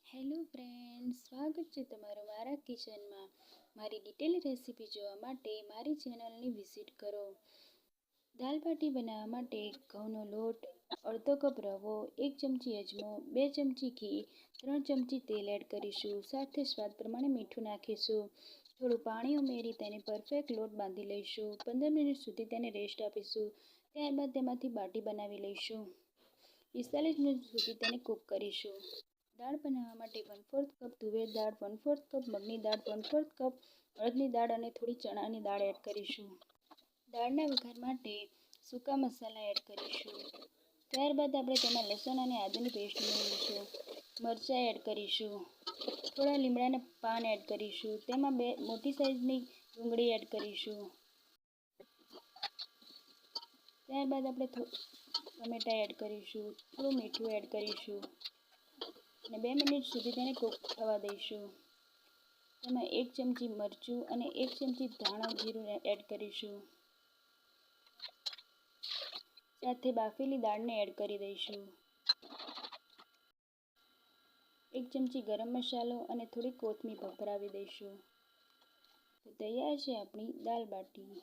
Hello friends, સ્વાગત છે તમારું મારા કિચનમાં। મારી ડિટેલ રેસીપી જોવા માટે મારી ચેનલની વિઝિટ કરો। દાલ બાટી બનાવવા માટે ઘઉંનો લોટ, અડધો કપ રવો, 1 ચમચી અજમો, 2 ચમચી ઘી, 3 ચમચી તેલ એડ કરીશું। સાથે સ્વાદ પ્રમાણે મીઠું નાખીશું। થોડું પાણી ઉમેરી તેને પરફેક્ટ લોટ બાંધી લઈશું। 15 મિનિટ સુધી તેને રેસ્ટ આપીશું। ત્યારબાદ તેમાંથી બાટી બનાવી લઈશું। 45 મિનિટ સુધી તેને કૂક કરીશું। દાળ બનાવવા માટે 1/4 કપ તુવેર દાળ, 1/4 કપ મગની દાળ, 1/4 કપ અડદની દાળ અને થોડી ચણાની દાળ એડ કરીશું। દાળના વઘાર માટે સૂકા મસાલા એડ કરીશું। ત્યારબાદ આપણે તેમાં લસણ અને આદુની પેસ્ટ ઉમેરીશું। મરચાં એડ કરીશું। થોડા લીમડાના પાન એડ કરીશું। તેમાં 2 મોટી સાઈઝની ડુંગળી એડ કરીશું। ત્યારબાદ આપણે ટમેટાં એડ કરીશું। થોડું મીઠું એડ કરીશું અને 2 મિનિટ સુધી તેને કૂક થવા દઈશું। તેમાં 1 ચમચી મરચું અને 1 ચમચી ધાણા જીરું એડ કરીશું। સાથે બાફેલી દાળને એડ કરી દઈશું। 1 ચમચી ગરમ મસાલો અને થોડી કોથમીર ભભરાવી દઈશું। તો તૈયાર છે આપણી દાલ બાટી।